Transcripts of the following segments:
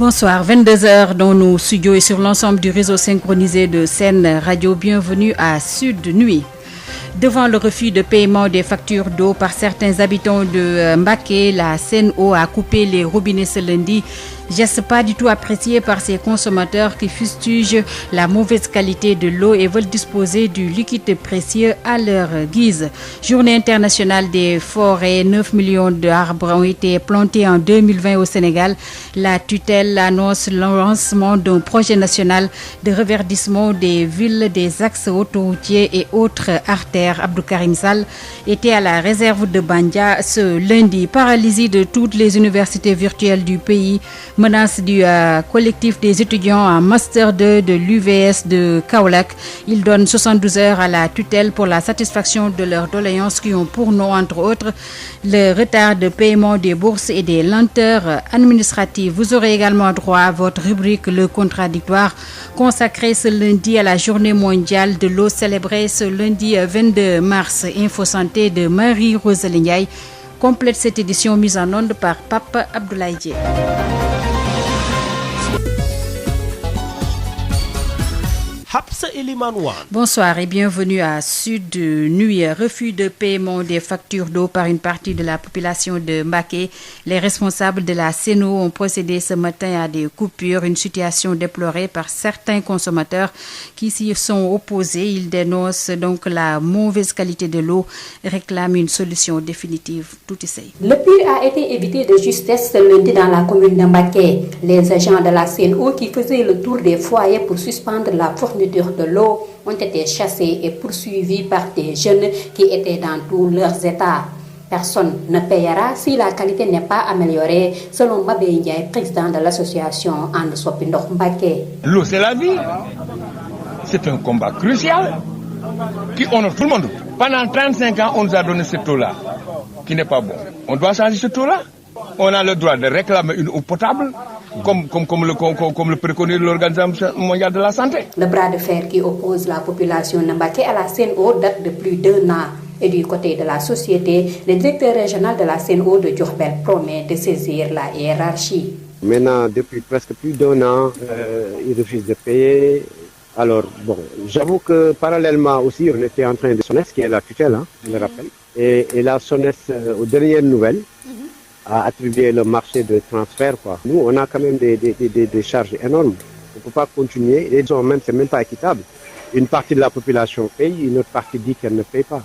Bonsoir, 22h dans nos studios et sur l'ensemble du réseau synchronisé de Sen Radio. Bienvenue à Sud Nuit. Devant le refus de paiement des factures d'eau par certains habitants de Mbacké, la Sen'Eau a coupé les robinets ce lundi. Geste pas du tout apprécié par ces consommateurs qui fustigent la mauvaise qualité de l'eau et veulent disposer du liquide précieux à leur guise. Journée internationale des forêts, 9 millions d'arbres ont été plantés en 2020 au Sénégal. La tutelle annonce le lancement d'un projet national de reverdissement des villes, des axes autoroutiers et autres artères. Abdou Karim Sall était à la réserve de Bandia ce lundi. Paralysie de toutes les universités virtuelles du pays. Menace du collectif des étudiants en Master 2 de l'UVS de Kaolack. Ils donnent 72 heures à la tutelle pour la satisfaction de leurs doléances qui ont pour nom, entre autres, le retard de paiement des bourses et des lenteurs administratives. Vous aurez également droit à votre rubrique Le Contradictoire, consacrée ce lundi à la journée mondiale de l'eau célébrée ce lundi 22 mars. Info Santé de Marie-Rosalie Ndiaye complète cette édition mise en onde par Pape Abdoulaye Dié. Bonsoir et bienvenue à Sud Nuit. Refus de paiement des factures d'eau par une partie de la population de Mbacké. Les responsables de la Sen'Eau ont procédé ce matin à des coupures, une situation déplorée par certains consommateurs qui s'y sont opposés. Ils dénoncent donc la mauvaise qualité de l'eau et réclament une solution définitive. Tout ici. Le pire a été évité de justesse ce lundi dans la commune de Mbacké. Les agents de la Sen'Eau qui faisaient le tour des foyers pour suspendre la fourniture de l'eau ont été chassés et poursuivis par des jeunes qui étaient dans tous leurs états. Personne ne payera si la qualité n'est pas améliorée, selon Mabé Ndiaye, président de l'association And Soppi Ndox Mbacké. L'eau, c'est la vie. C'est un combat crucial qui honore tout le monde. Pendant 35 ans, on nous a donné cette eau-là, qui n'est pas bon. On doit changer cette eau-là. On a le droit de réclamer une eau potable, comme le préconise l'Organisation mondiale de la santé. Le bras de fer qui oppose la population de Mbacké à la Sen'Eau date de plus d'1 an. Et du côté de la société, le directeur régional de la Sen'Eau de Diourbel promet de saisir la hiérarchie. Maintenant, depuis presque plus d'1 an, ils refusent de payer. Alors, bon, j'avoue que parallèlement aussi, on était en train de SONES, qui est la tutelle, je le rappelle. Et la SONES, aux dernières nouvelles, a attribué le marché de transfert, quoi. Nous, on a quand même des charges énormes. On ne peut pas continuer. Et c'est même pas équitable. Une partie de la population paye, une autre partie dit qu'elle ne paye pas.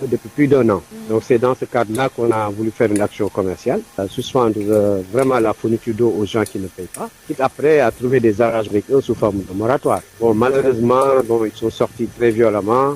Depuis plus d'1 an. Donc c'est dans ce cadre-là qu'on a voulu faire une action commerciale, suspendre vraiment la fourniture d'eau aux gens qui ne payent pas, quitte après à trouver des arrangements avec eux sous forme de moratoire. Bon, malheureusement, ils sont sortis très violemment.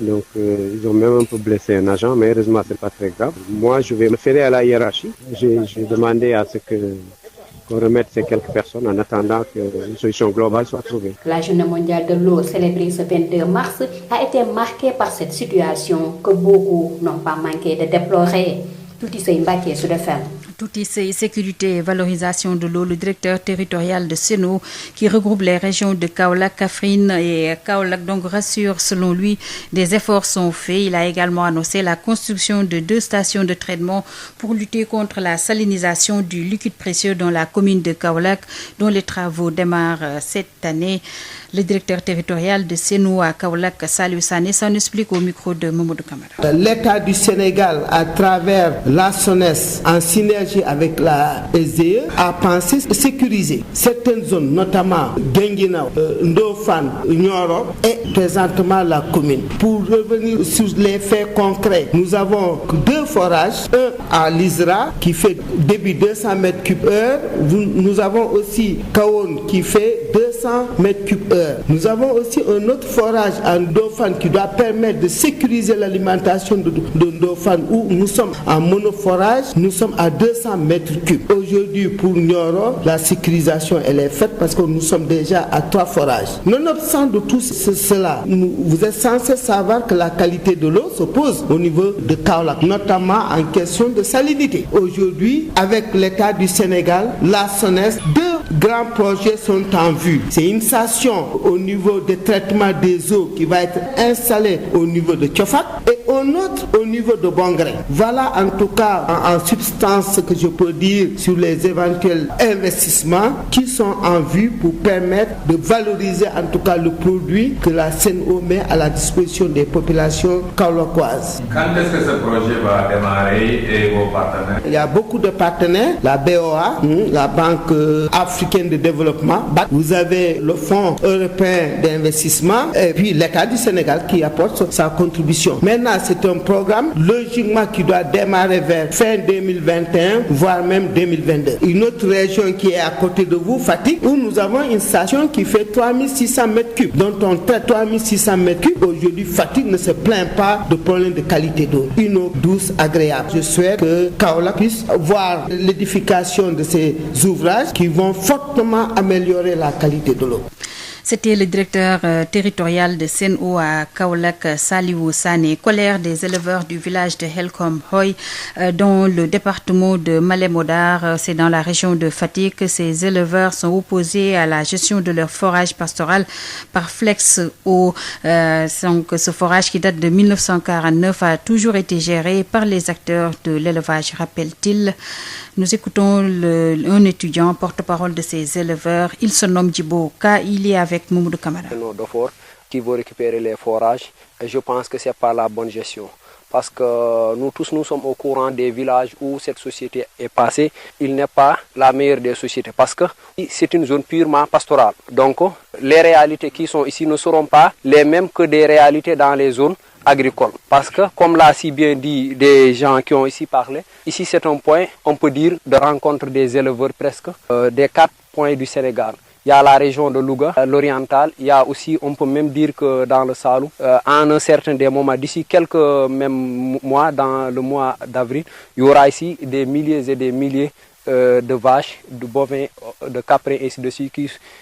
Donc ils ont même un peu blessé un agent, mais heureusement c'est pas très grave. Moi je vais me référer à la hiérarchie. J'ai demandé à ce qu'on remette ces quelques personnes en attendant qu'une solution globale soit trouvée. La journée mondiale de l'eau célébrée ce 22 mars a été marquée par cette situation que beaucoup n'ont pas manqué de déplorer. Tout ici Mbacké sur le ferme. Tout ici, sécurité et valorisation de l'eau, le directeur territorial de Sen'Eau qui regroupe les régions de Kaolack, Kaffrine et Kaolack donc rassure selon lui des efforts sont faits. Il a également annoncé la construction de 2 stations de traitement pour lutter contre la salinisation du liquide précieux dans la commune de Kaolack dont les travaux démarrent cette année. Le directeur territorial de Sen'Eau à Kaolack, Saliou Sané, s'en explique au micro de Mamadou Camara. L'État du Sénégal, à travers la SONES, en synergie avec la SDE, a pensé sécuriser certaines zones, notamment Guinguinéo, Ndofane, Nioro et présentement la commune. Pour revenir sur les faits concrets, nous avons 2 forages, un à l'Isra qui fait débit 200 m3/h. Nous avons aussi Kaon qui fait 200 m3/h. Nous avons aussi un autre forage en Ndofane qui doit permettre de sécuriser l'alimentation de Ndofane où nous sommes en monoforage, nous sommes à 200 m3. Aujourd'hui pour Nioro, la sécurisation elle est faite parce que nous sommes déjà à 3 forages. Nonobstant de tout cela, vous êtes censé savoir que la qualité de l'eau se pose au niveau de Kaolack, notamment en question de salinité. Aujourd'hui, avec l'État du Sénégal, la SONES, 2 grands projets sont en vue. C'est une station au niveau des traitements des eaux qui va être installée au niveau de Tiofak et un autre au niveau de Bongré. Voilà en tout cas en substance ce que je peux dire sur les éventuels investissements qui sont en vue pour permettre de valoriser en tout cas le produit que la CNO met à la disposition des populations kaolackoises. Quand est-ce que ce projet va démarrer et vos partenaires? Il y a beaucoup de partenaires, la BOA, la Banque africaine de développement, vous avez le Fonds européen d'investissement et puis l'État du Sénégal qui apporte sa contribution. Maintenant, c'est un programme logiquement qui doit démarrer vers fin 2021, voire même 2022. Une autre région qui est à côté de vous, Fatick, où nous avons une station qui fait 3600 m3, dont on traite 3600 m3. Aujourd'hui, Fatick ne se plaint pas de problème de qualité d'eau. Une eau douce, agréable. Je souhaite que Kaolack puisse voir l'édification de ces ouvrages qui vont fortement améliorer la qualité de l'eau. C'était le directeur territorial de CNO à Kaolack, Saliou Sané. Colère des éleveurs du village de Helcom Hoy, dans le département de Malem Hodar, c'est dans la région de Fatick. Ces éleveurs sont opposés à la gestion de leur forage pastoral par Flex Eau. Donc, ce forage qui date de 1949 a toujours été géré par les acteurs de l'élevage, rappelle-t-il. Nous écoutons un étudiant porte-parole de ces éleveurs. Il se nomme Djibo Ka. Il est avec Moumoudou Kamara. Qui vont récupérer les forages. Et je pense que c'est pas la bonne gestion. Parce que nous tous, nous sommes au courant des villages où cette société est passée. Il n'est pas la meilleure des sociétés parce que c'est une zone purement pastorale. Donc, les réalités qui sont ici ne seront pas les mêmes que des réalités dans les zones agricoles. Parce que, comme l'a si bien dit des gens qui ont ici parlé, ici c'est un point, on peut dire, de rencontre des éleveurs presque des 4 points du Sénégal. Il y a la région de Louga, l'oriental. Il y a aussi, on peut même dire que dans le Salou, en un certain des moments, d'ici quelques même mois, dans le mois d'avril, il y aura ici des milliers et des milliers de vaches, de bovins, de caprins et ainsi de suite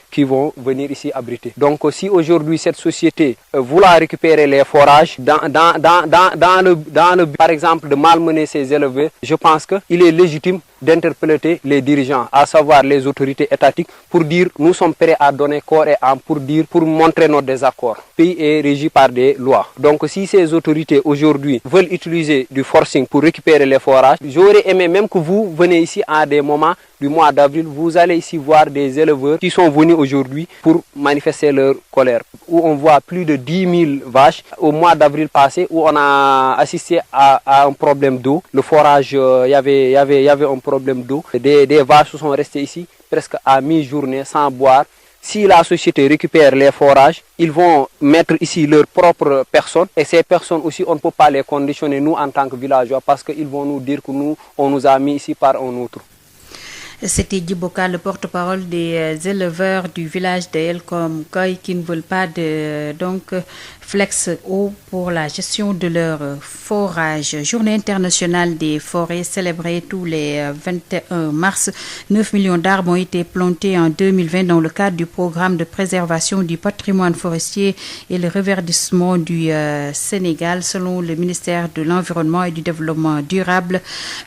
qui vont venir ici abriter. Donc si aujourd'hui cette société vouloir récupérer les forages dans le par exemple de malmener ses éleveurs, je pense qu'il est légitime d'interpeller les dirigeants, à savoir les autorités étatiques, pour dire nous sommes prêts à donner corps et âme pour montrer notre désaccord. Le pays est régi par des lois. Donc si ces autorités aujourd'hui veulent utiliser du forcing pour récupérer les forages, j'aurais aimé même que vous venez ici à des moments du mois d'avril, vous allez ici voir des éleveurs qui sont venus aujourd'hui pour manifester leur colère, où on voit plus de 10 000 vaches au mois d'avril passé, où on a assisté à un problème d'eau. Le forage, il y avait un problème d'eau. Des vaches sont restées ici presque à mi-journée sans boire. Si la société récupère les forages, ils vont mettre ici leurs propres personnes. Et ces personnes aussi, on ne peut pas les conditionner, nous, en tant que villageois, parce qu'ils vont nous dire que nous, on nous a mis ici par un autre. C'était Djiboka, le porte-parole des éleveurs du village de Helcom Hoy, qui ne veulent pas de Flex Eau pour la gestion de leur forage. Journée internationale des forêts célébrée tous les 21 mars. 9 millions d'arbres ont été plantés en 2020 dans le cadre du programme de préservation du patrimoine forestier et le reverdissement du Sénégal, selon le ministère de l'Environnement et du Développement durable.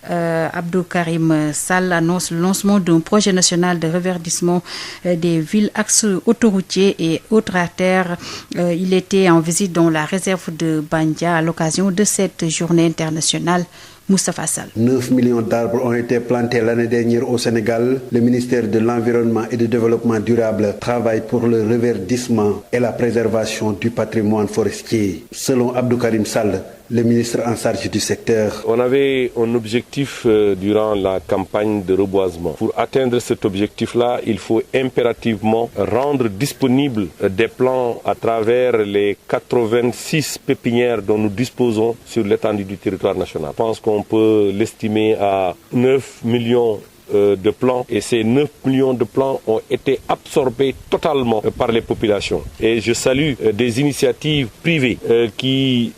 Abdou Karim Sall annonce le lancement d'un projet national de reverdissement des villes, axes autoroutiers et autres artères. Il était en visite dans la réserve de Bandia à l'occasion de cette journée internationale. Moustapha Sall. 9 millions d'arbres ont été plantés l'année dernière au Sénégal. Le ministère de l'Environnement et du Développement durable travaille pour le reverdissement et la préservation du patrimoine forestier. Selon Abdou Karim Sall, le ministre en charge du secteur. On avait un objectif durant la campagne de reboisement. Pour atteindre cet objectif-là, il faut impérativement rendre disponibles des plans à travers les 86 pépinières dont nous disposons sur l'étendue du territoire national. Je pense qu'on peut l'estimer à 9 millions de plants, et ces 9 millions de plants ont été absorbés totalement par les populations. Et je salue des initiatives privées qui,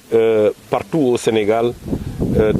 partout au Sénégal,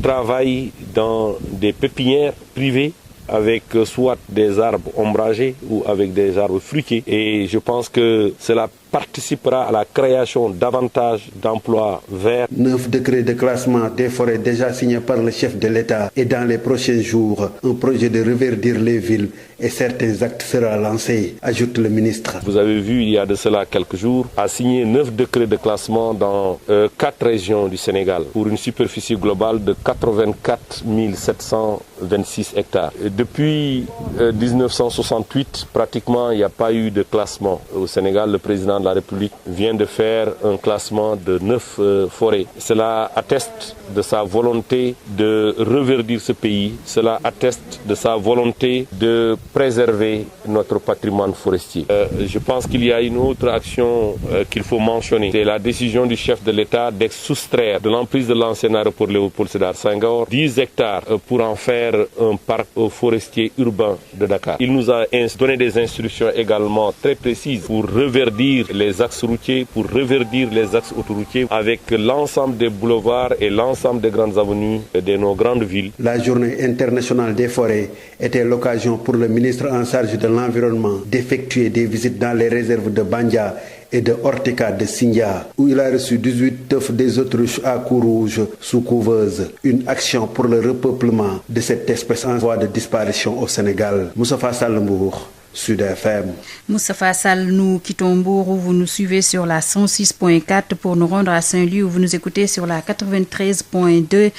travaillent dans des pépinières privées avec soit des arbres ombragés ou avec des arbres fruitiers. Et je pense que cela participera à la création davantage d'emplois verts. 9 décrets de classement des forêts déjà signés par le chef de l'État et dans les prochains jours, un projet de reverdir les villes et certains actes sera lancé, ajoute le ministre. Vous avez vu, il y a de cela quelques jours, a signé 9 décrets de classement dans 4 régions du Sénégal pour une superficie globale de 84 726 hectares. Et depuis 1968, pratiquement, il n'y a pas eu de classement. Au Sénégal, le président de la République vient de faire un classement de 9 forêts. Cela atteste de sa volonté de reverdir ce pays. Cela atteste de sa volonté de préserver notre patrimoine forestier. Je pense qu'il y a une autre action qu'il faut mentionner. C'est la décision du chef de l'État d'extraire de l'emprise de l'ancien aéroport Léopold Sédar Senghor 10 hectares pour en faire un parc forestier urbain de Dakar. Il nous a donné des instructions également très précises pour reverdir les axes routiers, pour reverdir les axes autoroutiers avec l'ensemble des boulevards et l'ensemble des grandes avenues de nos grandes villes. La journée internationale des forêts était l'occasion pour le ministre en charge de l'environnement d'effectuer des visites dans les réserves de Bandia et de Orteka de Sindia, où il a reçu 18 teufs des autruches à cou rouge sous couveuse. Une action pour le repeuplement de cette espèce en voie de disparition au Sénégal. Moustapha Salambour, Sud FM. Moustapha Sall, nous quittons Mbour où vous nous suivez sur la 106.4 pour nous rendre à Saint-Louis où vous nous écoutez sur la 93.2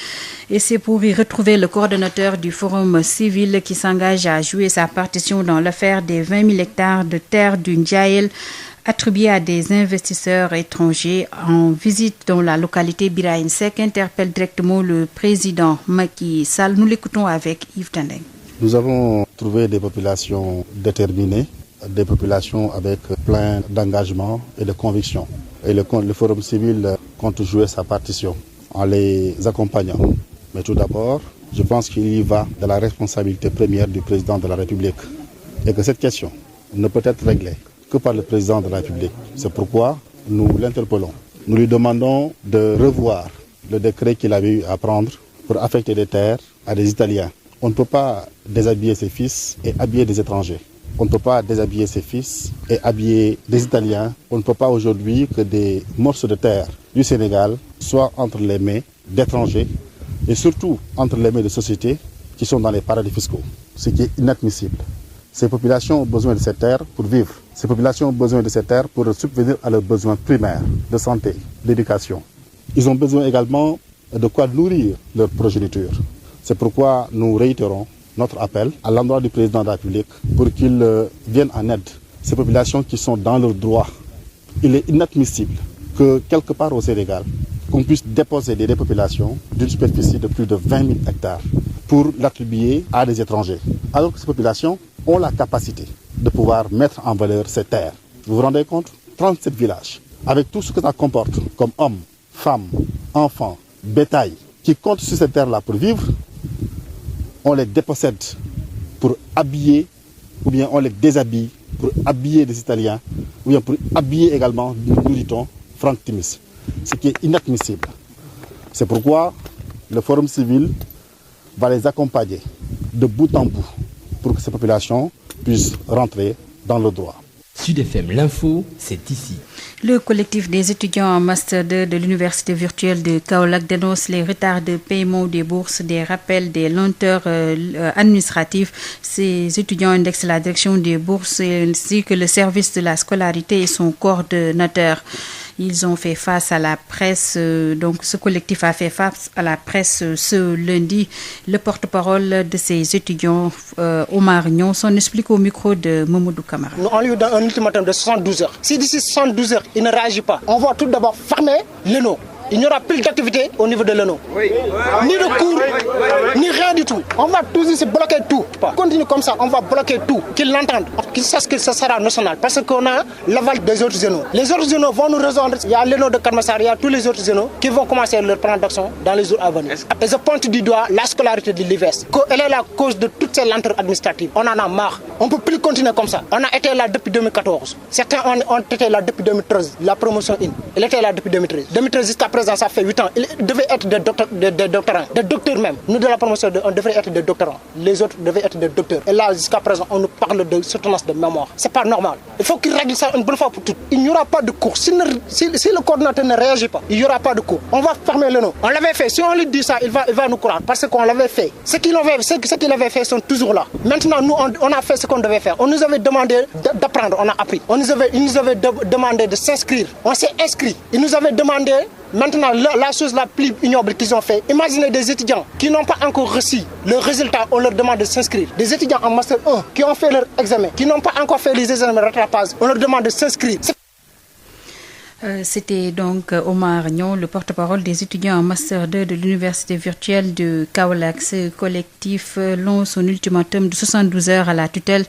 et c'est pour y retrouver le coordonnateur du Forum civil qui s'engage à jouer sa partition dans l'affaire des 20 000 hectares de terre du Ndiaël attribués à des investisseurs étrangers en visite dans la localité Birahim Seck interpelle directement le président Macky Sall. Nous l'écoutons avec Yves Tandeng. Nous avons trouvé des populations déterminées, des populations avec plein d'engagement et de conviction. Et le Forum civil compte jouer sa partition en les accompagnant. Mais tout d'abord, je pense qu'il y va de la responsabilité première du président de la République. Et que cette question ne peut être réglée que par le président de la République. C'est pourquoi nous l'interpellons. Nous lui demandons de revoir le décret qu'il avait eu à prendre pour affecter des terres à des Italiens. On ne peut pas déshabiller ses fils et habiller des étrangers. On ne peut pas déshabiller ses fils et habiller des Italiens. On ne peut pas aujourd'hui que des morceaux de terre du Sénégal soient entre les mains d'étrangers et surtout entre les mains de sociétés qui sont dans les paradis fiscaux, ce qui est inadmissible. Ces populations ont besoin de ces terres pour vivre. Ces populations ont besoin de ces terres pour subvenir à leurs besoins primaires de santé, d'éducation. Ils ont besoin également de quoi nourrir leur progéniture. C'est pourquoi nous réitérons notre appel à l'endroit du président de la République pour qu'il vienne en aide ces populations qui sont dans leurs droits. Il est inadmissible que quelque part au Sénégal, qu'on puisse déposer des dépopulations d'une superficie de plus de 20 000 hectares pour l'attribuer à des étrangers. Alors que ces populations ont la capacité de pouvoir mettre en valeur ces terres. Vous vous rendez compte ? 37 villages, avec tout ce que ça comporte comme hommes, femmes, enfants, bétail, qui comptent sur ces terres-là pour vivre, on les dépossède pour habiller, ou bien on les déshabille pour habiller des Italiens, ou bien pour habiller également, nous dit-on, Franck Timis. Ce qui est inadmissible. C'est pourquoi le Forum civil va les accompagner de bout en bout pour que ces populations puissent rentrer dans le droit. Sud FM, l'info, c'est ici. Le collectif des étudiants en Master 2 de l'Université virtuelle de Kaolack dénonce les retards de paiement des bourses, des rappels, des lenteurs administratives. Ces étudiants indexent la direction des bourses ainsi que le service de la scolarité et son coordonnateur. Ils ont fait face à la presse, donc ce collectif a fait face à la presse ce lundi. Le porte-parole de ces étudiants, Omar Nyon, s'en explique au micro de Mamadou Camara. On lui donne un ultimatum de 72 heures. Si d'ici 72 heures, il ne réagit pas, on va tout d'abord fermer l'ENO. Il n'y aura plus d'activité au niveau de l'ENO. Ni de cours, ni rien du tout. On va tous ici bloquer tout. Continue comme ça, on va bloquer tout. Qu'ils l'entendent, qu'ils sachent que ça sera national. Parce qu'on a l'aval des autres zénos. Les autres zénos vont nous rejoindre. Il y a l'ENO de Karmassar, il y a tous les autres zénos qui vont commencer leur plan d'action dans les jours à venir. Et je pointe du doigt la scolarité de l'IVES. Elle est la cause de toutes ces lenteurs administratives. On en a marre. On ne peut plus continuer comme ça. On a été là depuis 2014. Certains ont été là depuis 2013. La promotion IN. Elle était là depuis 2013. 2013 jusqu'à présent, ça fait 8 ans. Il devait être des doctorants, des docteurs même. Nous de la promotion, on devrait être des doctorants. Les autres devaient être des docteurs. Et là, jusqu'à présent, on nous parle de soutenance de mémoire. C'est pas normal. Il faut qu'il règle ça une bonne fois pour toutes. Il n'y aura pas de cours. Si le coordinateur ne réagit pas, il n'y aura pas de cours. On va fermer le nom. On l'avait fait. Si on lui dit ça, il va nous croire parce qu'on l'avait fait. Ce qu'il avait fait sont toujours là. Maintenant, nous, on a fait ce qu'on devait faire. On nous avait demandé d'apprendre, on a appris. Il nous avait demandé de s'inscrire. On s'est inscrit. Il nous avait demandé. Maintenant, la chose la plus ignoble qu'ils ont fait, imaginez des étudiants qui n'ont pas encore reçu le résultat, on leur demande de s'inscrire. Des étudiants en Master 1 qui ont fait leur examen, qui n'ont pas encore fait les examens de rattrapage, on leur demande de s'inscrire. C'était donc Omar Nion, le porte-parole des étudiants en Master 2 de l'Université virtuelle de Kaolack. Ce collectif lance son ultimatum de 72 heures à la tutelle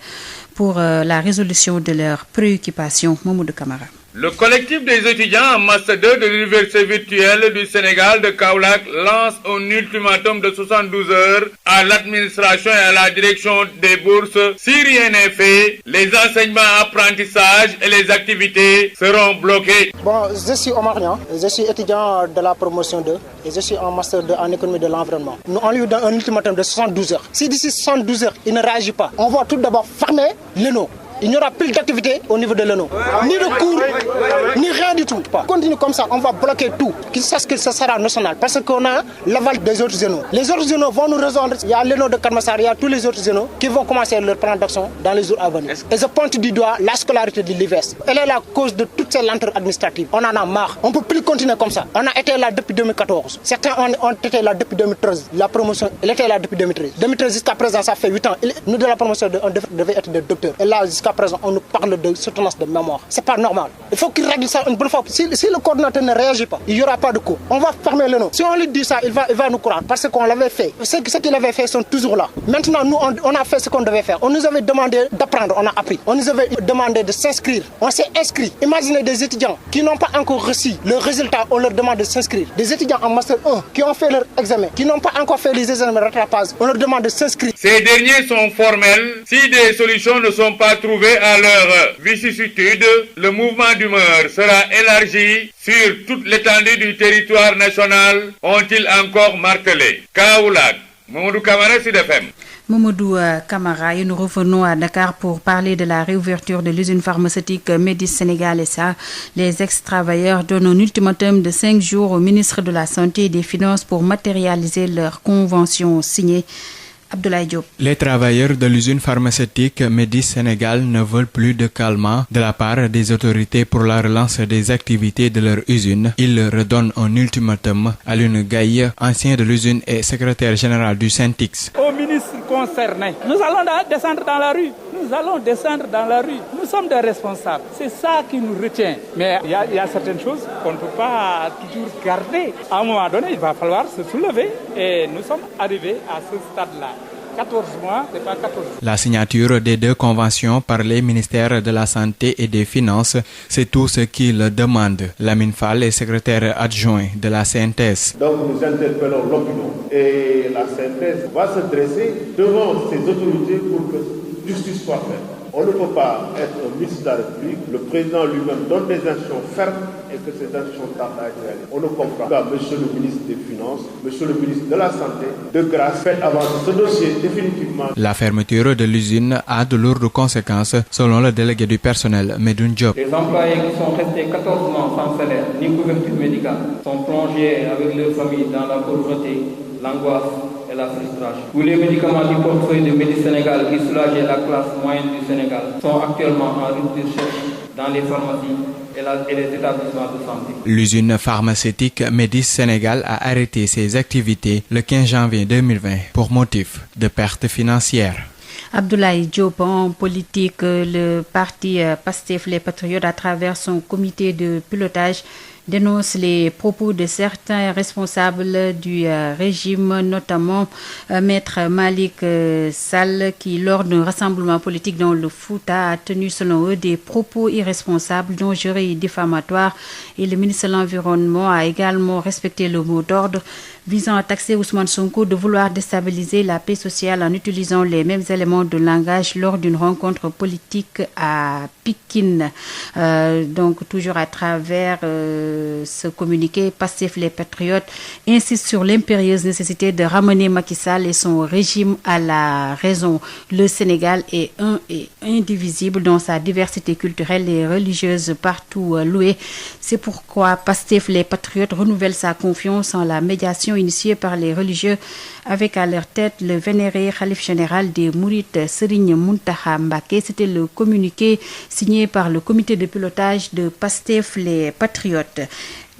pour la résolution de leurs préoccupations. Mamoudou Kamara. Le collectif des étudiants en Master 2 de l'Université virtuelle du Sénégal de Kaolack lance un ultimatum de 72 heures à l'administration et à la direction des bourses. Si rien n'est fait, les enseignements, apprentissages et les activités seront bloqués. Bon, je suis Omar Nian, je suis étudiant de la promotion 2 et je suis en Master 2 en économie de l'environnement. Nous, on lui donne un ultimatum de 72 heures. Si d'ici 72 heures, il ne réagit pas, on va tout d'abord fermer l'ENO. Il n'y aura plus d'activité au niveau de l'ENO. Ni de cours, ni rien du tout. Continue comme ça, on va bloquer tout. Qu'ils sachent que ça sera national. Parce qu'on a l'aval des autres ENO. Les autres ENO vont nous rejoindre. Il y a l'ENO de Karmassar, il y a tous les autres ENO qui vont commencer leur plan d'action dans les jours à venir. Et je pointe du doigt la scolarité de l'IVES. Elle est la cause de toutes ces lenteurs administratives. On en a marre. On ne peut plus continuer comme ça. On a été là depuis 2014. Certains ont été là depuis 2013. La promotion, elle était là depuis 2013. 2013 jusqu'à présent, ça fait 8 ans. Nous de la promotion, on devait être des docteurs. Et là, jusqu'à présent, on nous parle de soutenance de mémoire. C'est pas normal. Il faut qu'il règle ça une bonne fois. Si le coordinateur ne réagit pas, il n'y aura pas de cours. On va fermer le nom. Si on lui dit ça, il va nous croire parce qu'on l'avait fait. Ce qu'il avait fait sont toujours là. Maintenant, nous, on a fait ce qu'on devait faire. On nous avait demandé d'apprendre, on a appris. On nous avait demandé de s'inscrire. On s'est inscrit. Imaginez des étudiants qui n'ont pas encore reçu le résultat, on leur demande de s'inscrire. Des étudiants en Master 1 qui ont fait leur examen, qui n'ont pas encore fait les examens de rattrapage, on leur demande de s'inscrire. Ces derniers sont formels. Si des solutions ne sont pas trouvées à leur vicissitude, le mouvement d'humeur sera élargi sur toute l'étendue du territoire national, ont-ils encore martelé. Kaolack, Mamadou Kamara, Sud FM. Mamadou Kamara, et nous revenons à Dakar pour parler de la réouverture de l'usine pharmaceutique Médis Sénégal SA. Les ex-travailleurs donnent un ultimatum de 5 jours au ministre de la Santé et des Finances pour matérialiser leur convention signée. Abdoulaye Diop. Les travailleurs de l'usine pharmaceutique Médis Sénégal ne veulent plus de calmant de la part des autorités pour la relance des activités de leur usine. Ils redonnent un ultimatum à Alioune Gaye, ancien de l'usine et secrétaire général du Syntix. Au ministre concerné, nous allons descendre dans la rue. Nous allons descendre dans la rue. Nous sommes des responsables. C'est ça qui nous retient. Mais il y a certaines choses qu'on ne peut pas toujours garder. À un moment donné, il va falloir se soulever. Et nous sommes arrivés à ce stade-là. 14 mois, c'est pas 14 mois. La signature des 2 conventions par les ministères de la Santé et des Finances, c'est tout ce qu'ils demandent. Lamine Fall est secrétaire adjoint de la CNTS. Donc nous interpellons l'opinion et la CNTS va se dresser devant ces autorités pour que justice soit faite. On ne peut pas être un ministre de la République, le président lui-même donne des instructions fermes et que ces instructions tardent à être réalisées. On ne comprend pas. Monsieur le ministre des Finances, monsieur le ministre de la Santé, de grâce, faites avancer ce dossier définitivement. La fermeture de l'usine a de lourdes conséquences, selon le délégué du personnel, Medoune Diop. Les employés qui sont restés 14 mois sans salaire ni couverture médicale sont plongés avec leurs familles dans la pauvreté, l'angoisse et la frustration. Tous les médicaments du portefeuille de Médis Sénégal qui soulageaient la classe moyenne du Sénégal sont actuellement en rupture sèche dans les pharmacies et les établissements de santé. L'usine pharmaceutique Médis Sénégal a arrêté ses activités le 15 janvier 2020 pour motif de perte financière. Abdoulaye Diop, en politique, le parti PASTEF Les Patriotes, à travers son comité de pilotage, dénonce les propos de certains responsables du régime, notamment Maître Malik Sall, qui, lors d'un rassemblement politique dans le Fouta, a tenu selon eux des propos irresponsables, dangereux et diffamatoires. Et le ministre de l'Environnement a également respecté le mot d'ordre visant à taxer Ousmane Sonko de vouloir déstabiliser la paix sociale en utilisant les mêmes éléments de langage lors d'une rencontre politique à Pikine. Donc toujours à travers ce communiqué, Pastef les Patriotes insiste sur l'impérieuse nécessité de ramener Macky Sall et son régime à la raison. Le Sénégal est un et indivisible dans sa diversité culturelle et religieuse partout louée. C'est pourquoi Pastef les Patriotes renouvelle sa confiance en la médiation initiée par les religieux avec à leur tête le vénéré khalife général des Mourides Serigne Mountakha Mbacké. C'était le communiqué signé par le comité de pilotage de Pastef les Patriotes.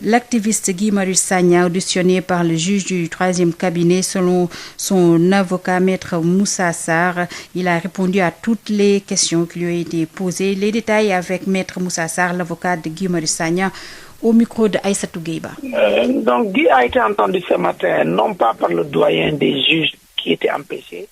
L'activiste Guy Marius Sagna, auditionné par le juge du 3e cabinet, selon son avocat maître Moussa Sarr, il a répondu à toutes les questions qui lui ont été posées. Les détails avec maître Moussa Sarr, l'avocat de Guy Marius Sagna, au micro de Aïssatou Gueiba. Donc Guy a été entendu ce matin, non pas par le doyen des juges qui était empêché,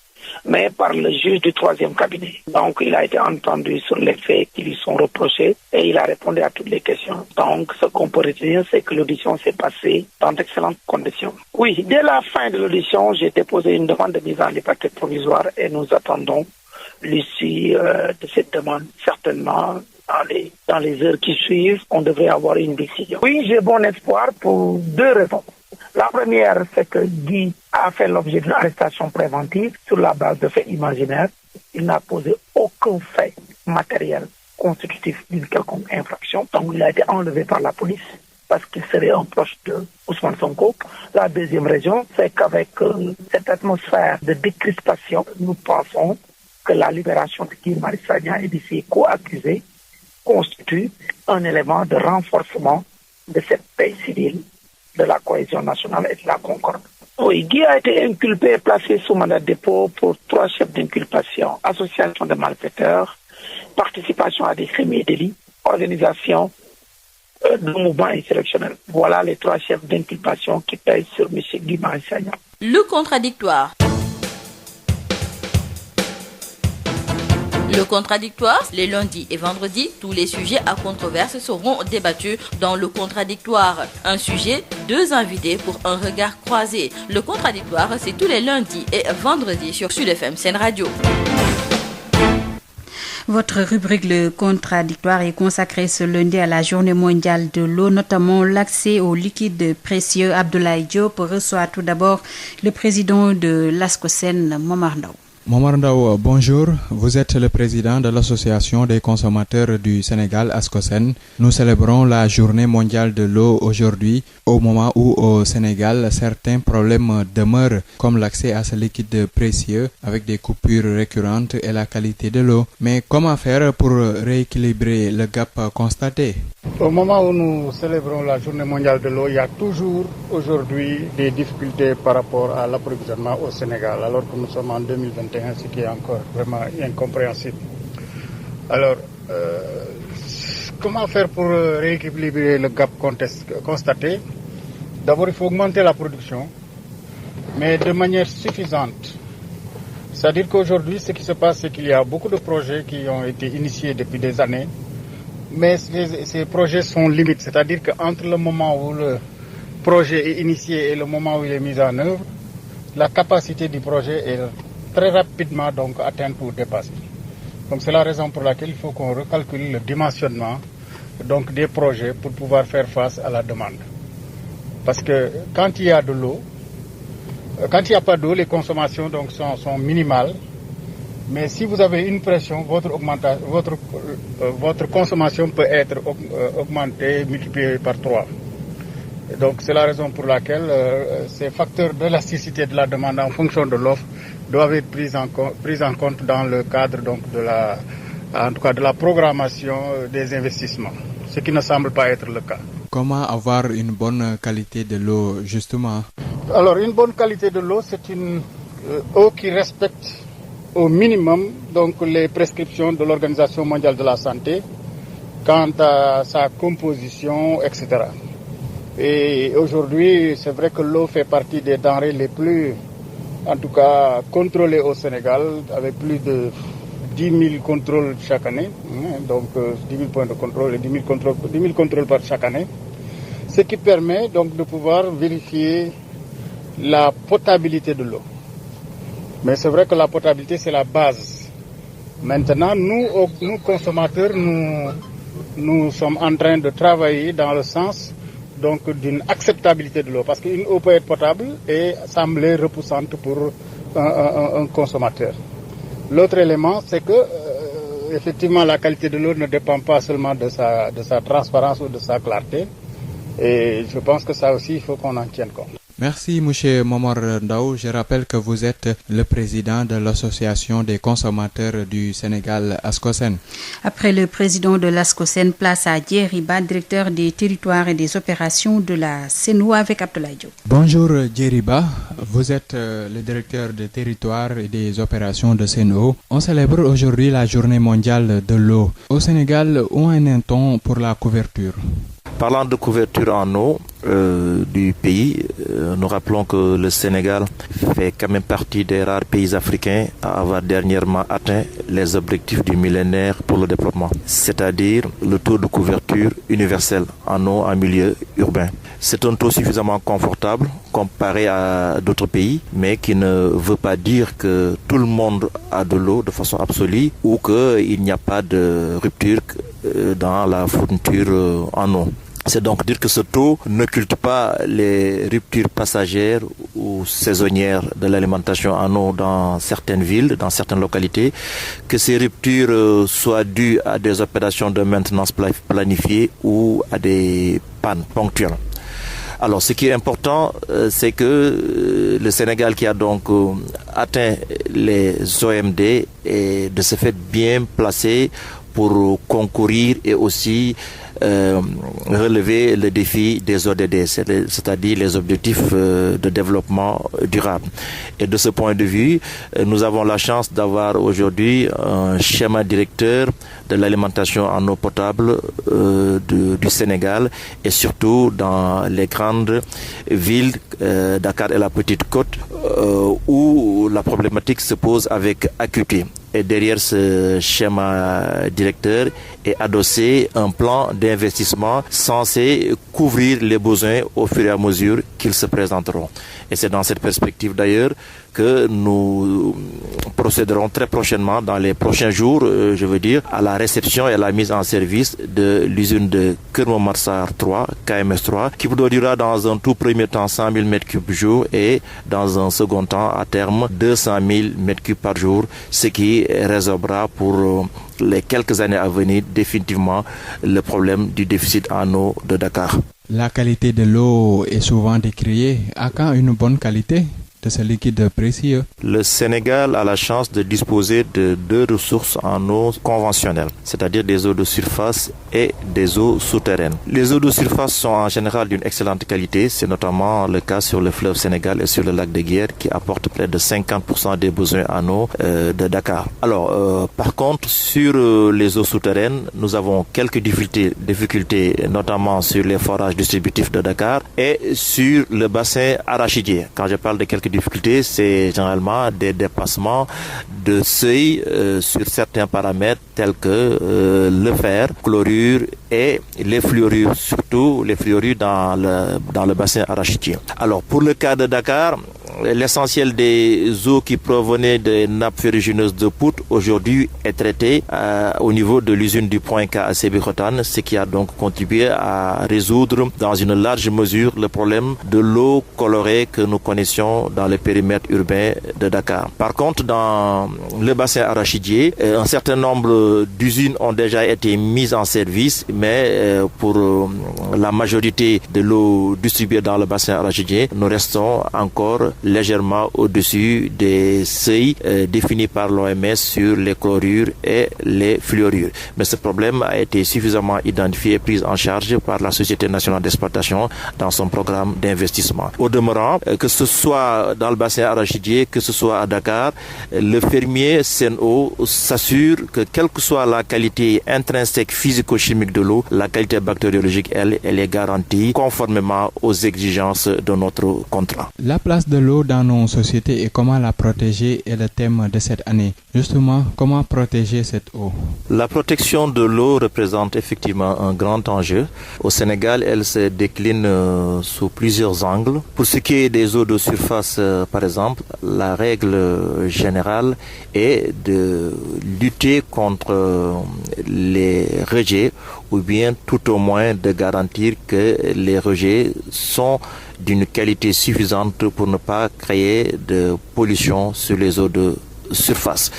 mais par le juge du 3e cabinet. Donc il a été entendu sur les faits qui lui sont reprochés et il a répondu à toutes les questions. Donc ce qu'on peut retenir, c'est que l'audition s'est passée dans d'excellentes conditions. Oui, dès la fin de l'audition, j'ai déposé une demande de mise en liberté provisoire et nous attendons l'issue de cette demande. Certainement, dans les heures qui suivent, on devrait avoir une décision. Oui, j'ai bon espoir pour 2 raisons. La première, c'est que Guy a fait l'objet d'une arrestation préventive sur la base de faits imaginaires. Il n'a posé aucun fait matériel constitutif d'une quelconque infraction. Donc il a été enlevé par la police parce qu'il serait un proche de Ousmane Sonko. La deuxième raison, c'est qu'avec cette atmosphère de décrispation, nous pensons que la libération de Guy Marius Sagna et de ses co-accusés constitue un élément de renforcement de cette paix civile, de la cohésion nationale et de la concorde. Oui, Guy a été inculpé et placé sous mandat de dépôt pour 3 chefs d'inculpation: association de malfaiteurs, participation à des crimes et délits, organisation de mouvement insurrectionnel. Voilà les 3 chefs d'inculpation qui pèsent sur M. Guy Marius Sagna. Le contradictoire. Le contradictoire, les lundis et vendredis, tous les sujets à controverse seront débattus dans le contradictoire. Un sujet, 2 invités pour un regard croisé. Le contradictoire, c'est tous les lundis et vendredis sur Sud FM Sen Radio. Votre rubrique Le Contradictoire est consacrée ce lundi à la journée mondiale de l'eau, notamment l'accès aux liquides précieux. Abdoulaye Diop reçoit tout d'abord le président de l'ASCOSEN, Momar Ndao. Momar Ndao, bonjour. Vous êtes le président de l'Association des consommateurs du Sénégal, ASCOSEN. Nous célébrons la journée mondiale de l'eau aujourd'hui, au moment où au Sénégal, certains problèmes demeurent, comme l'accès à ce liquide précieux avec des coupures récurrentes et la qualité de l'eau. Mais comment faire pour rééquilibrer le gap constaté? Au moment où nous célébrons la journée mondiale de l'eau, il y a toujours aujourd'hui des difficultés par rapport à l'approvisionnement au Sénégal, alors que nous sommes en 2021, ce qui est encore vraiment incompréhensible. Alors, comment faire pour rééquilibrer le gap constaté? D'abord, il faut augmenter la production, mais de manière suffisante. C'est-à-dire qu'aujourd'hui, ce qui se passe, c'est qu'il y a beaucoup de projets qui ont été initiés depuis des années, mais ces projets sont limites, c'est-à-dire qu'entre le moment où le projet est initié et le moment où il est mis en œuvre, la capacité du projet est très rapidement donc atteinte ou dépassée. Donc c'est la raison pour laquelle il faut qu'on recalcule le dimensionnement donc des projets pour pouvoir faire face à la demande. Parce que quand il y a de l'eau, quand il n'y a pas d'eau, les consommations donc sont minimales. Mais si vous avez une pression, votre consommation peut être augmentée, multipliée par 3. Et donc c'est la raison pour laquelle ces facteurs d'élasticité de la demande en fonction de l'offre doivent être pris en compte dans le cadre donc de la programmation des investissements, ce qui ne semble pas être le cas. Comment avoir une bonne qualité de l'eau justement? Alors une bonne qualité de l'eau, c'est une eau qui respecte au minimum donc les prescriptions de l'Organisation mondiale de la santé quant à sa composition, etc. Et aujourd'hui, c'est vrai que l'eau fait partie des denrées les plus, en tout cas, contrôlées au Sénégal, avec plus de 10 000 contrôles chaque année, donc 10 000 points de contrôle et 10 000 contrôles par chaque année, ce qui permet donc de pouvoir vérifier la potabilité de l'eau. Mais c'est vrai que la potabilité, c'est la base. Maintenant, nous consommateurs, nous sommes en train de travailler dans le sens donc d'une acceptabilité de l'eau, parce qu'une eau peut être potable et sembler repoussante pour un consommateur. L'autre élément, c'est que effectivement la qualité de l'eau ne dépend pas seulement de sa transparence ou de sa clarté, et je pense que ça aussi il faut qu'on en tienne compte. Merci M. Momar Ndao. Je rappelle que vous êtes le président de l'association des consommateurs du Sénégal, ASCOSEN. Après le président de l'ASCOSEN, place à Djeriba, directeur des territoires et des opérations de la CENO avec Abdoulaye Diop. Bonjour Djeriba, vous êtes le directeur des territoires et des opérations de CENO. On célèbre aujourd'hui la journée mondiale de l'eau. Au Sénégal, où en est-on pour la couverture? Parlant de couverture en eau du pays, nous rappelons que le Sénégal fait quand même partie des rares pays africains à avoir dernièrement atteint les objectifs du millénaire pour le développement, c'est-à-dire le taux de couverture universelle en eau en milieu urbain. C'est un taux suffisamment confortable comparé à d'autres pays, mais qui ne veut pas dire que tout le monde a de l'eau de façon absolue ou qu'il n'y a pas de rupture dans la fourniture en eau. C'est donc dire que ce taux n'occulte pas les ruptures passagères ou saisonnières de l'alimentation en eau dans certaines villes, dans certaines localités, que ces ruptures soient dues à des opérations de maintenance planifiées ou à des pannes ponctuelles. Alors, ce qui est important, c'est que le Sénégal, qui a donc atteint les OMD, est de ce fait bien placé pour concourir et aussi relever le défi des ODD, c'est-à-dire les objectifs de développement durable. Et de ce point de vue, nous avons la chance d'avoir aujourd'hui un schéma directeur de l'alimentation en eau potable du Sénégal et surtout dans les grandes villes, Dakar et la Petite Côte, où la problématique se pose avec acuité. Et derrière ce schéma directeur est adossé un plan d'investissement censé couvrir les besoins au fur et à mesure qu'ils se présenteront. Et c'est dans cette perspective d'ailleurs que nous procéderons très prochainement, dans les prochains jours, je veux dire, à la réception et à la mise en service de l'usine de Keur Momar-Sarr 3, KMS 3, qui produira dans un tout premier temps 100 000 m3 jour et dans un second temps, à terme, 200 000 m3 par jour, ce qui résorbera pour les quelques années à venir définitivement le problème du déficit en eau de Dakar. La qualité de l'eau est souvent décriée. À quand une bonne qualité de ce liquide précieux? Le Sénégal a la chance de disposer de deux ressources en eau conventionnelles, c'est-à-dire des eaux de surface et des eaux souterraines. Les eaux de surface sont en général d'une excellente qualité, c'est notamment le cas sur le fleuve Sénégal et sur le lac de Guiers qui apportent près de 50% des besoins en eau de Dakar. Alors, par contre, sur les eaux souterraines, nous avons quelques difficultés, notamment sur les forages distributifs de Dakar et sur le bassin arachidier. Quand je parle de quelques difficultés, c'est généralement des dépassements de seuil sur certains paramètres tels que le fer, chlorure et les fluorures, surtout les fluorures dans le bassin arachidier. Alors pour le cas de Dakar, l'essentiel des eaux qui provenaient des nappes ferrugineuses de Pout aujourd'hui est traité au niveau de l'usine du Point K à Sébikotane, ce qui a donc contribué à résoudre dans une large mesure le problème de l'eau colorée que nous connaissions dans le périmètre urbain de Dakar. Par contre, dans le bassin arachidier, un certain nombre d'usines ont déjà été mises en service, mais pour la majorité de l'eau distribuée dans le bassin arachidier, nous restons encore légèrement au-dessus des seuils définis par l'OMS sur les chlorures et les fluorures. Mais ce problème a été suffisamment identifié et pris en charge par la Société nationale d'exploitation dans son programme d'investissement. Au demeurant, que ce soit dans le bassin arachidier, que ce soit à Dakar, le fermier CNO s'assure que quelle que soit la qualité intrinsèque physico-chimique de l'eau, la qualité bactériologique, elle est garantie conformément aux exigences de notre contrat. La place de l'eau l'eau dans nos sociétés et comment la protéger est le thème de cette année. Justement, comment protéger cette eau? La protection de l'eau représente effectivement un grand enjeu. Au Sénégal, elle se décline sous plusieurs angles. Pour ce qui est des eaux de surface, par exemple, la règle générale est de lutter contre les rejets ou bien tout au moins de garantir que les rejets sont d'une qualité suffisante pour ne pas créer de pollution sur les eaux de surface.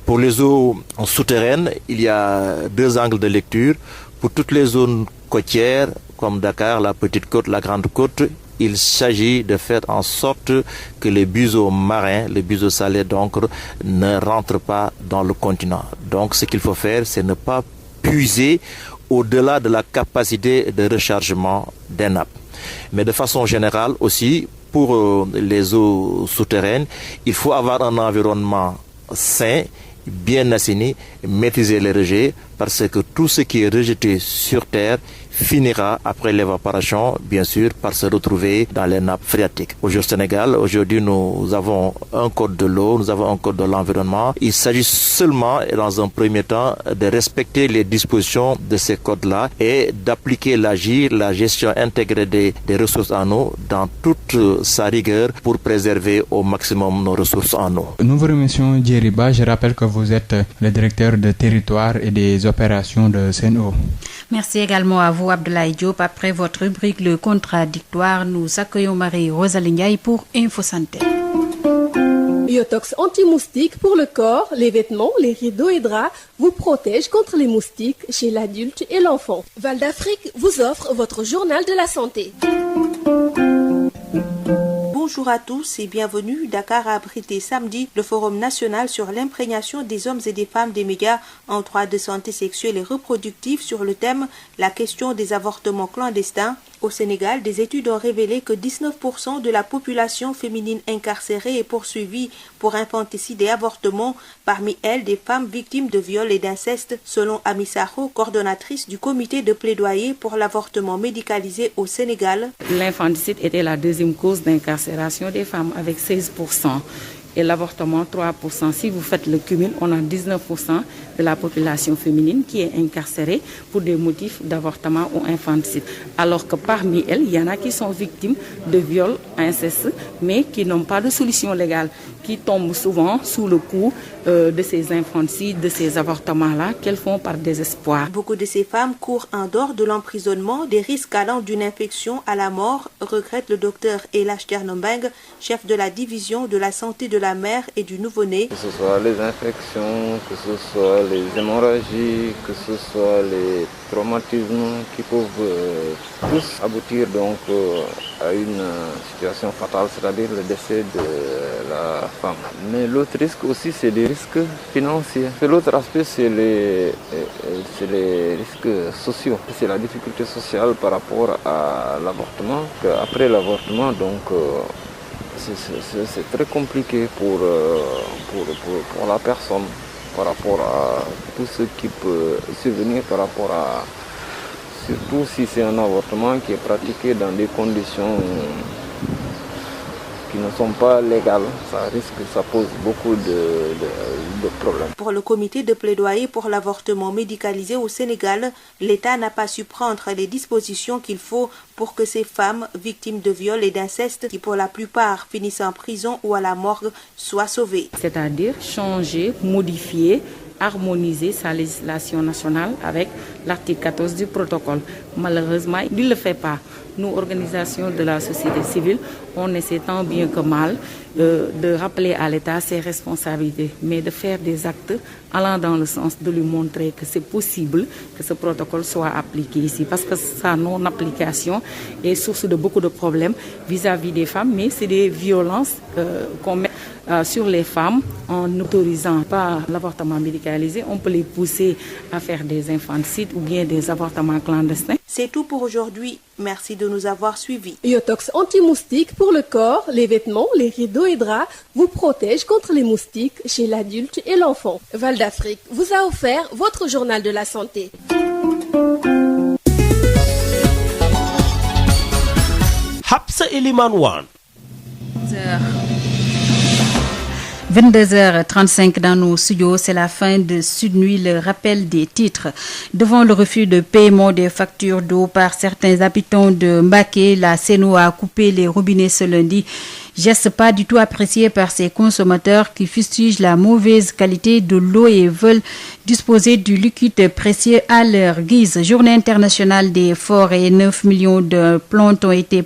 Pour les eaux souterraines, il y a deux angles de lecture. Pour toutes les zones côtières, comme Dakar, la Petite Côte, la Grande Côte, il s'agit de faire en sorte que les buseaux marins, les buseaux salés donc, ne rentrent pas dans le continent. Donc ce qu'il faut faire, c'est ne pas puiser au-delà de la capacité de rechargement des nappes. Mais de façon générale aussi, pour les eaux souterraines, il faut avoir un environnement sain, bien assaini, maîtriser les rejets, parce que tout ce qui est rejeté sur terre finira après l'évaporation, bien sûr, par se retrouver dans les nappes phréatiques. Au Sénégal, aujourd'hui, nous avons un code de l'eau, nous avons un code de l'environnement. Il s'agit seulement, dans un premier temps, de respecter les dispositions de ces codes-là et d'appliquer la gestion intégrée des ressources en eau dans toute sa rigueur pour préserver au maximum nos ressources en eau. Nous vous remercions, Djeriba. Je rappelle que vous êtes le directeur de territoire et des opérations de Sen'Eau. Merci également à vous, Abdoulaye Diop. Après votre rubrique Le Contradictoire, nous accueillons Marie-Rosalie Ndiaye pour Info Santé. Yotox anti-moustique pour le corps, les vêtements, les rideaux et draps vous protège contre les moustiques chez l'adulte et l'enfant. Val d'Afrique vous offre votre journal de la santé. Bonjour à tous et bienvenue. Dakar a abrité samedi le Forum national sur l'imprégnation des hommes et des femmes des médias en droit de santé sexuelle et reproductive sur le thème « La question des avortements clandestins ». Au Sénégal, des études ont révélé que 19% de la population féminine incarcérée est poursuivie pour infanticide et avortement, parmi elles des femmes victimes de viols et d'inceste, selon Ami Sakho, coordonnatrice du comité de plaidoyer pour l'avortement médicalisé au Sénégal. L'infanticide était la deuxième cause d'incarcération des femmes avec 16%. Et l'avortement 3%. Si vous faites le cumul, on a 19% de la population féminine qui est incarcérée pour des motifs d'avortement ou infanticide. Alors que parmi elles, il y en a qui sont victimes de viols, incestes, mais qui n'ont pas de solution légale, qui tombent souvent sous le coup de ces infanticides, de ces avortements-là, qu'elles font par désespoir. Beaucoup de ces femmes courent en dehors de l'emprisonnement des risques allant d'une infection à la mort, regrette le docteur Elash Ternombeng, chef de la division de la santé de la mère et du nouveau-né. Que ce soit les infections, que ce soit les hémorragies, que ce soit les traumatismes qui peuvent tous aboutir donc à une situation fatale, c'est-à-dire le décès de la femme. Mais l'autre risque aussi, c'est des risques financiers. L'autre aspect, c'est les risques sociaux. C'est la difficulté sociale par rapport à l'avortement. Après l'avortement, donc, c'est très compliqué pour la personne par rapport à tout ce qui peut survenir par rapport à, surtout si c'est un avortement qui est pratiqué dans des conditions qui ne sont pas légales, ça pose beaucoup de problèmes. Pour le comité de plaidoyer pour l'avortement médicalisé au Sénégal, l'État n'a pas su prendre les dispositions qu'il faut pour que ces femmes victimes de viols et d'inceste, qui pour la plupart finissent en prison ou à la morgue, soient sauvées. C'est-à-dire changer, modifier, harmoniser sa législation nationale avec l'article 14 du protocole. Malheureusement, il ne le fait pas. Nous, organisations de la société civile, on essaie tant bien que mal de rappeler à l'État ses responsabilités, mais de faire des actes allant dans le sens de lui montrer que c'est possible que ce protocole soit appliqué ici, parce que sa non-application est source de beaucoup de problèmes vis-à-vis des femmes, mais c'est des violences qu'on met sur les femmes en n'autorisant pas l'avortement médicalisé. On peut les pousser à faire des infanticides ou bien des avortements clandestins. C'est tout pour aujourd'hui. Merci de nous avoir suivis. Yotox anti-moustique pour le corps, les vêtements, les rideaux et draps vous protège contre les moustiques chez l'adulte et l'enfant. Val d'Afrique vous a offert votre journal de la santé. Hapsa Eliman Wan. 22h35 dans nos studios, c'est la fin de Sud Nuit, le rappel des titres. Devant le refus de paiement des factures d'eau par certains habitants de Mbacké, la Sen'Eau a coupé les robinets ce lundi. Geste pas du tout apprécié par ces consommateurs qui fustigent la mauvaise qualité de l'eau et veulent disposer du liquide précieux à leur guise. Journée internationale des forêts, 9 millions de plantes ont été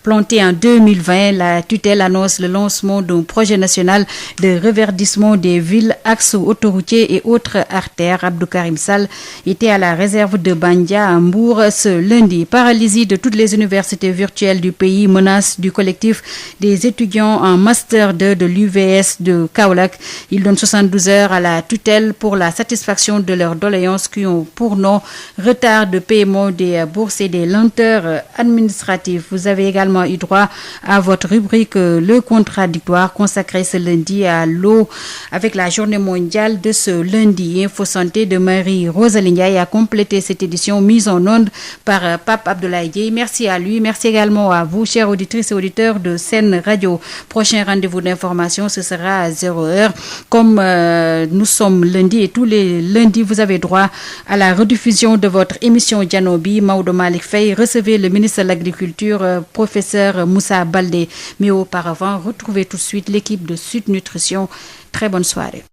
plantées en 2020. La tutelle annonce le lancement d'un projet national de reverdissement des villes, axes autoroutiers et autres artères. Abdou Karim Sall était à la réserve de Bandia à Mbour ce lundi. Paralysie de toutes les universités virtuelles du pays, menace du collectif des étudiants en Master 2 de l'UVS de Kaolack. Ils donnent 72 heures à la tutelle pour la satisfaction de leurs doléances qui ont pour nom retard de paiement des bourses et des lenteurs administratives. Vous avez également eu droit à votre rubrique Le Contradictoire consacrée ce lundi à l'eau avec la journée mondiale de ce lundi. Info Santé de Marie-Rosalie Ndiaye a complété cette édition mise en onde par Pape Abdoulaye Dieye. Merci à lui. Merci également à vous, chers auditrices et auditeurs de Sen Radio. Prochain rendez-vous d'information, ce sera à 0h. Comme nous sommes lundi et tous les lundis, vous avez droit à la rediffusion de votre émission Dianobi. Maodo Malick Faye, recevez le ministre de l'Agriculture, professeur Moussa Baldé. Mais auparavant, retrouvez tout de suite l'équipe de Sud Nutrition. Très bonne soirée.